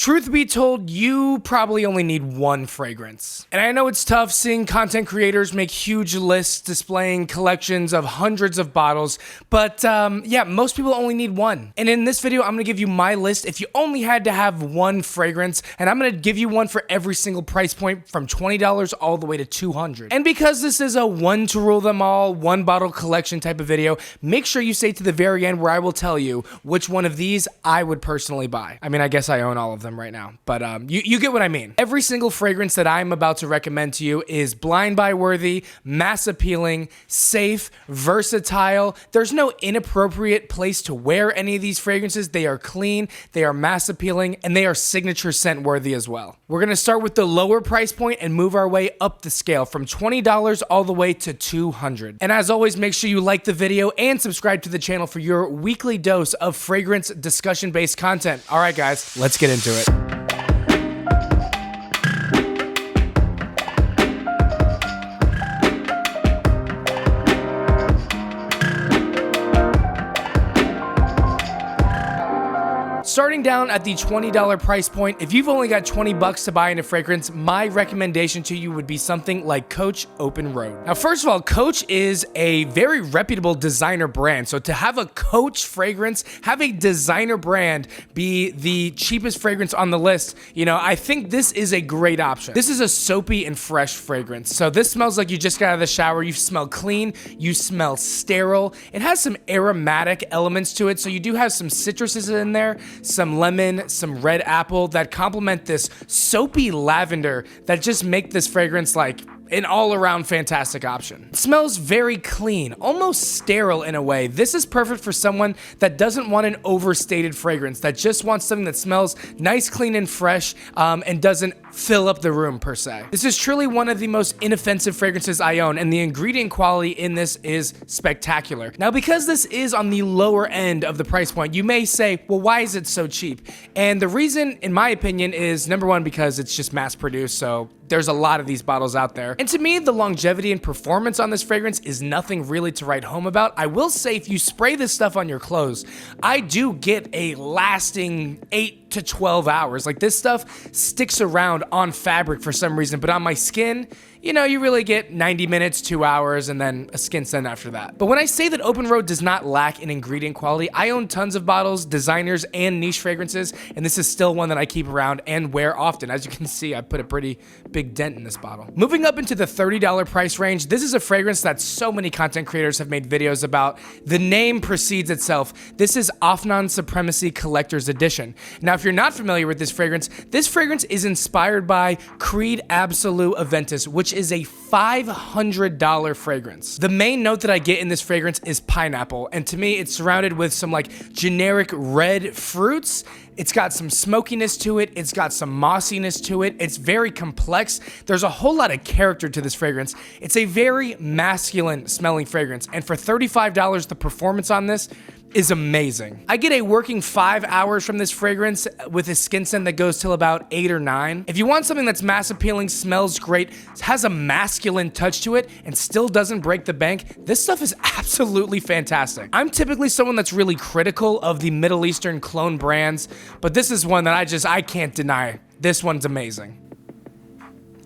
Truth be told, you probably only need one fragrance. And I know it's tough seeing content creators make huge lists displaying collections of hundreds of bottles, but yeah, most people only need one. And in this video, I'm gonna give you my list if you only had to have one fragrance, and I'm gonna give you one for every single price point from $20 all the way to $200. And because this is a one to rule them all, one bottle collection type of video, make sure you stay to the very end where I will tell you which one of these I would personally buy. I mean, I guess I own all of them right now, but you get what I mean. Every single fragrance that I'm about to recommend to you is blind buy worthy, mass appealing, safe, versatile. There's no inappropriate place to wear any of these fragrances. They are clean, they are mass appealing, and they are signature scent worthy as well. We're gonna start with the lower price point and move our way up the scale from $20 all the way to $200. And as always, make sure you like the video and subscribe to the channel for your weekly dose of fragrance discussion-based content. All right, guys, let's get into it. Starting down at the $20 price point, if you've only got 20 bucks to buy in a fragrance, my recommendation to you would be something like Coach Open Road. Now, first of all, Coach is a very reputable designer brand. So to have a Coach fragrance, have a designer brand be the cheapest fragrance on the list, you know, I think this is a great option. This is a soapy and fresh fragrance. So this smells like you just got out of the shower. You smell clean, you smell sterile. It has some aromatic elements to it. So you do have some citruses in there, some lemon, some red apple that complement this soapy lavender that just make this fragrance like an all-around fantastic option. It smells very clean, almost sterile in a way. This is perfect for someone that doesn't want an overstated fragrance, that just wants something that smells nice, clean, and fresh, and doesn't fill up the room per se. This is truly one of the most inoffensive fragrances I own, and the ingredient quality in this is spectacular. Now, because this is on the lower end of the price point, you may say, well, why is it so cheap? And the reason, in my opinion, is number one, because it's just mass produced, so there's a lot of these bottles out there. And to me, the longevity and performance on this fragrance is nothing really to write home about. I will say, if you spray this stuff on your clothes, I do get a lasting 8 to 12 hours. Like, this stuff sticks around on fabric for some reason, but on my skin, you know, you really get 90 minutes, 2 hours, and then a skin scent after that. But when I say that Open Road does not lack in ingredient quality, I own tons of bottles, designers, and niche fragrances, and this is still one that I keep around and wear often. As you can see, I put a pretty big dent in this bottle. Moving up into the $30 price range, this is a fragrance that so many content creators have made videos about. The name precedes itself. This is Afnan Supremacy Collector's Edition. Now, if you're not familiar with this fragrance is inspired by Creed Absolute Aventus, which is a $500 fragrance. The main note that I get in this fragrance is pineapple, and to me, it's surrounded with some like generic red fruits. It's got some smokiness to it. It's got some mossiness to it. It's very complex. There's a whole lot of character to this fragrance. It's a very masculine smelling fragrance, and for $35, the performance on this is amazing. I get a working 5 hours from this fragrance with a skin scent that goes till about 8 or 9. If you want something that's mass appealing, smells great, has a masculine touch to it, and still doesn't break the bank, this stuff is absolutely fantastic. I'm typically someone that's really critical of the Middle Eastern clone brands, but this is one that I can't deny. This one's amazing.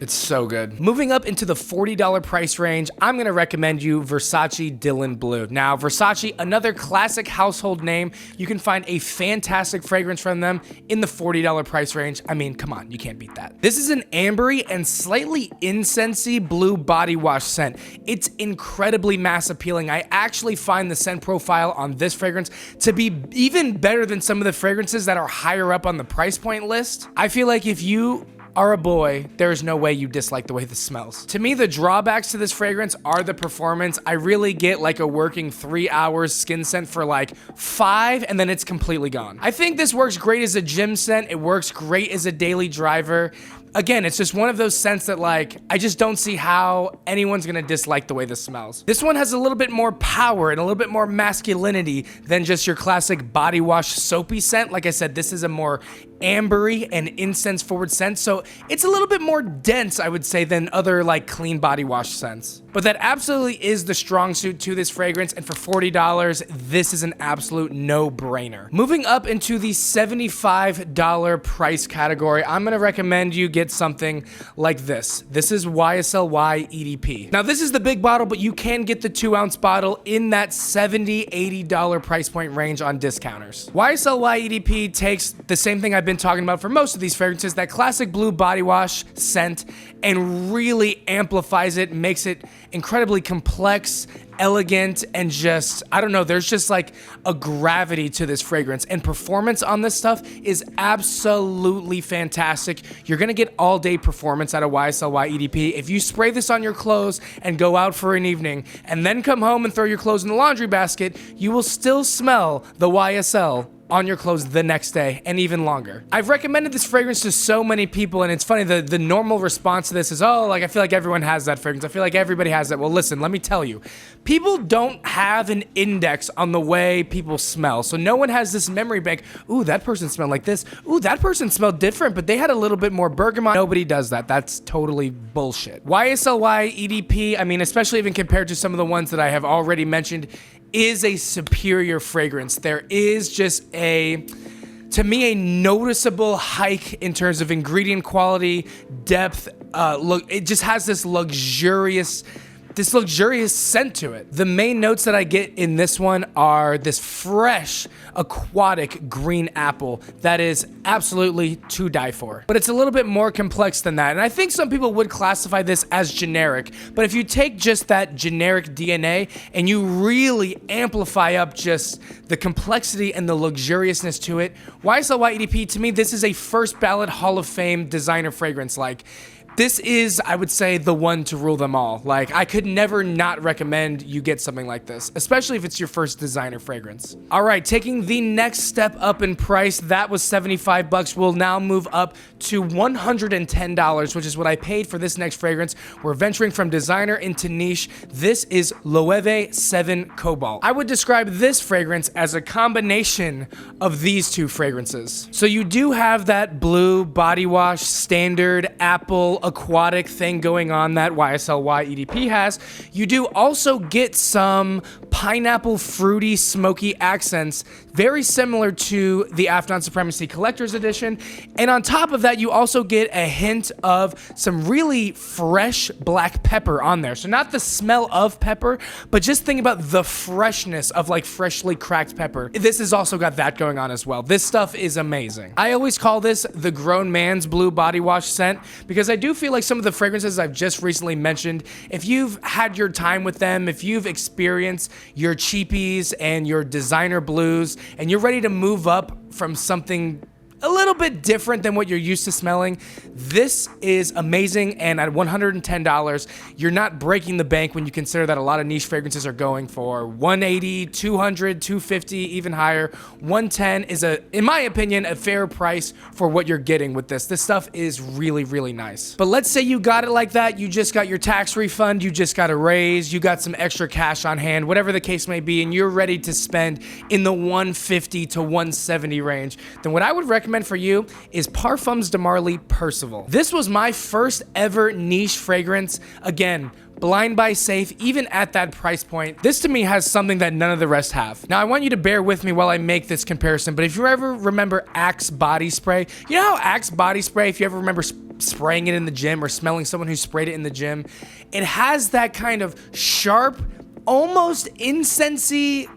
It's so good. Moving up into the $40 price range, I'm gonna recommend you Versace Dylan Blue. Now, Versace, another classic household name. You can find a fantastic fragrance from them in the $40 price range. I mean, come on, you can't beat that. This is an ambery and slightly incensey blue body wash scent. It's incredibly mass appealing. I actually find the scent profile on this fragrance to be even better than some of the fragrances that are higher up on the price point list. I feel like if you are a boy, there is no way you dislike the way this smells. To me, the drawbacks to this fragrance are the performance. I really get like a working 3 hours skin scent for like 5, and then it's completely gone. I think this works great as a gym scent. It works great as a daily driver. again, it's just one of those scents that like, I just don't see how anyone's gonna dislike the way this smells. This one has a little bit more power and a little bit more masculinity than just your classic body wash soapy scent. Like I said, this is a more ambery and incense forward scent, so it's a little bit more dense, I would say, than other like clean body wash scents. But that absolutely is the strong suit to this fragrance, and for $40, this is an absolute no-brainer. Moving up into the $75 price category, I'm gonna recommend you get something like this. This is YSL EDP. Now this is the big bottle, but you can get the 2-ounce bottle in that $70, $80 price point range on discounters. YSL EDP takes the same thing I've been talking about for most of these fragrances, that classic blue body wash scent, and really amplifies it, makes it incredibly complex, elegant, and just, I don't know, there's just like a gravity to this fragrance, and performance on this stuff is absolutely fantastic. You're gonna get all day performance out of YSL EDP. If you spray this on your clothes and go out for an evening and then come home and throw your clothes in the laundry basket, you will still smell the YSL on your clothes the next day and even longer. I've recommended this fragrance to so many people, and it's funny, the normal response to this is, oh, like I feel like everyone has that fragrance. I feel like everybody has that. Well, listen, let me tell you, people don't have an index on the way people smell. So no one has this memory bank. Ooh, that person smelled like this. Ooh, that person smelled different, but they had a little bit more bergamot. Nobody does that. That's totally bullshit. YSL EDP, I mean, especially even compared to some of the ones that I have already mentioned, is a superior fragrance. There is just to me, a noticeable hike in terms of ingredient quality, depth. Look, it just has this luxurious scent to it. The main notes that I get in this one are this fresh, aquatic green apple that is absolutely to die for. But it's a little bit more complex than that, and I think some people would classify this as generic, but if you take just that generic DNA and you really amplify up just the complexity and the luxuriousness to it, YSL EDP, to me, this is a first ballot Hall of Fame designer fragrance. Like, this is, I would say, the one to rule them all. Like, I could never not recommend you get something like this, especially if it's your first designer fragrance. All right, taking the next step up in price, that was $75. We'll now move up to $110, which is what I paid for this next fragrance. We're venturing from designer into niche. This is Loewe 7 Cobalt. I would describe this fragrance as a combination of these two fragrances. So you do have that blue body wash, standard apple, aquatic thing going on that YSL EDP has. You do also get some pineapple, fruity, smoky accents, very similar to the Afnan Supremacy Collector's Edition. And on top of that, you also get a hint of some really fresh black pepper on there. So not the smell of pepper, but just think about the freshness of like freshly cracked pepper. This has also got that going on as well. This stuff is amazing. I always call this the grown man's blue body wash scent, because I do feel like some of the fragrances I've just recently mentioned, if you've had your time with them, if you've experienced your cheapies and your designer blues, and you're ready to move up from something a little bit different than what you're used to smelling, this is amazing. And at $110, you're not breaking the bank when you consider that a lot of niche fragrances are going for $180, $200, $250, even higher. $110 is, in my opinion, a fair price for what you're getting with this. This stuff is really, really nice. But let's say you got it like that. You just got your tax refund, you just got a raise, you got some extra cash on hand, whatever the case may be, and you're ready to spend in the $150 to $170 range. Then what I would recommend for you is Parfums de Marly Percival. This was my first ever niche fragrance. Again, blind buy safe, even at that price point. This to me has something that none of the rest have. Now I want you to bear with me while I make this comparison, but if you ever remember Axe body spray, you know how Axe body spray, if you ever remember spraying it in the gym or smelling someone who sprayed it in the gym, it has that kind of sharp, almost incensey,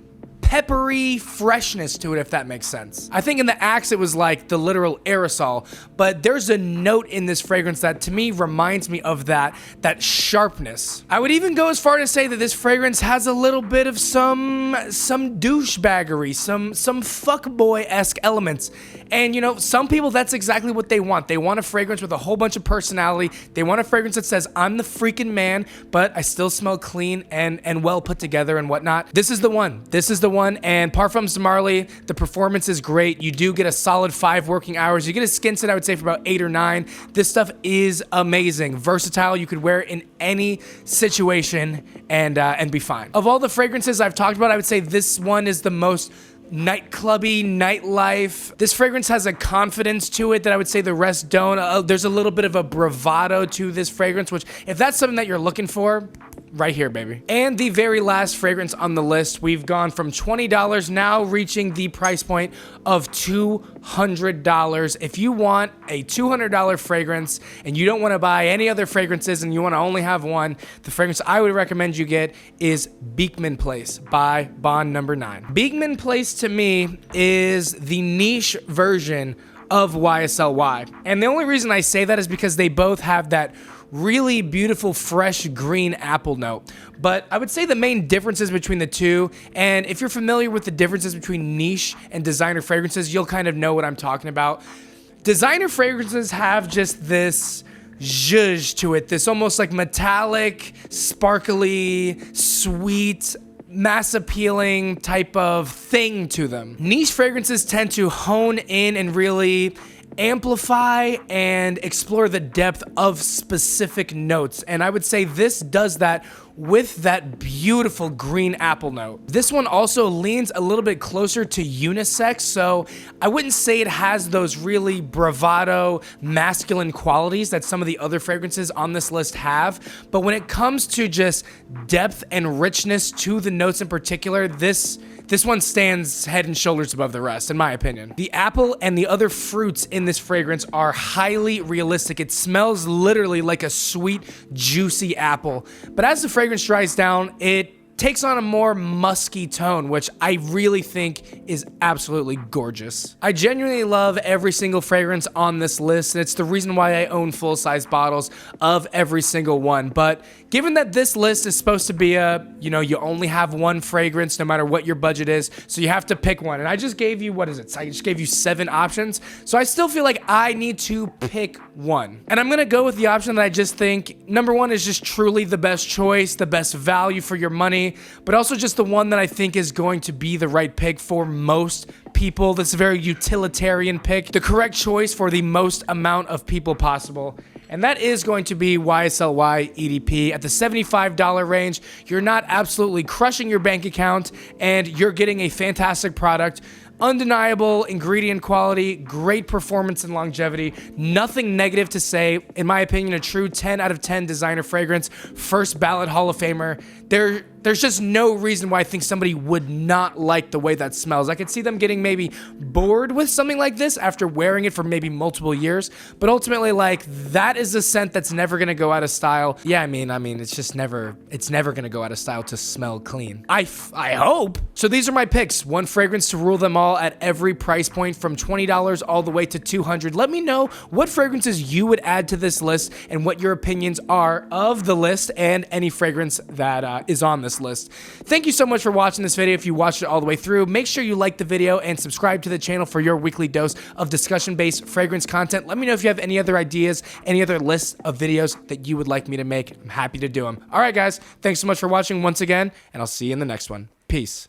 peppery freshness to it, if that makes sense. I think in the Axe it was like the literal aerosol, but there's a note in this fragrance that to me reminds me of that sharpness. I would even go as far to say that this fragrance has a little bit of some douchebaggery, some fuckboy-esque elements. And you know, some people, that's exactly what they want. They want a fragrance with a whole bunch of personality. They want a fragrance that says, I'm the freaking man, but I still smell clean and well put together and whatnot. This is the one. This is the one. And Parfums de Marly, the performance is great. You do get a solid 5 working hours. You get a skin set, I would say, for about 8 or 9. This stuff is amazing. Versatile. You could wear it in any situation and be fine. Of all the fragrances I've talked about, I would say this one is the most nightclubby, nightlife. This fragrance has a confidence to it that I would say the rest don't. There's a little bit of a bravado to this fragrance, which if that's something that you're looking for, right here, baby. And the very last fragrance on the list, we've gone from $20, now reaching the price point of $200. If you want a $200 fragrance and you don't want to buy any other fragrances and you want to only have one, the fragrance I would recommend you get is Beekman Place by Bond No. 9. Beekman Place to me is the niche version of YSLY. And the only reason I say that is because they both have that really beautiful, fresh green apple note. But I would say the main differences between the two, and if you're familiar with the differences between niche and designer fragrances, you'll kind of know what I'm talking about. Designer fragrances have just this zhuzh to it, this almost like metallic, sparkly, sweet, mass appealing type of thing to them. Niche fragrances tend to hone in and really amplify and explore the depth of specific notes. And I would say this does that with that beautiful green apple note. This one also leans a little bit closer to unisex, so I wouldn't say it has those really bravado, masculine qualities that some of the other fragrances on this list have. But when it comes to just depth and richness to the notes in particular, this one stands head and shoulders above the rest, in my opinion. The apple and the other fruits in this fragrance are highly realistic. It smells literally like a sweet, juicy apple. But as the fragrance dries down, it takes on a more musky tone, which I really think is absolutely gorgeous. I genuinely love every single fragrance on this list, and it's the reason why I own full-size bottles of every single one. But given that this list is supposed to be you only have one fragrance no matter what your budget is, so you have to pick one. And I just gave you, I just gave you 7 options. So I still feel like I need to pick one. And I'm gonna go with the option that I just think, number 1 is just truly the best choice, the best value for your money, but also just the one that I think is going to be the right pick for most people. This is a very utilitarian pick, the correct choice for the most amount of people possible. And that is going to be YSLY EDP. At the $75 range, you're not absolutely crushing your bank account, and you're getting a fantastic product. Undeniable ingredient quality, great performance and longevity, nothing negative to say. In my opinion, a true 10 out of 10 designer fragrance, first ballot Hall of Famer. There's just no reason why I think somebody would not like the way that smells. I could see them getting maybe bored with something like this after wearing it for maybe multiple years, but ultimately, like, that is a scent that's never gonna go out of style. Yeah, I mean, it's never gonna go out of style to smell clean. I hope. So these are my picks. One fragrance to rule them all at every price point from $20 all the way to $200. Let me know what fragrances you would add to this list and what your opinions are of the list and any fragrance that is on this list. Thank you so much for watching this video. If you watched it all the way through, make sure you like the video and subscribe to the channel for your weekly dose of discussion-based fragrance content. Let me know if you have any other ideas, any other lists of videos that you would like me to make. I'm happy to do them. All right, guys, thanks so much for watching once again, and I'll see you in the next one. Peace.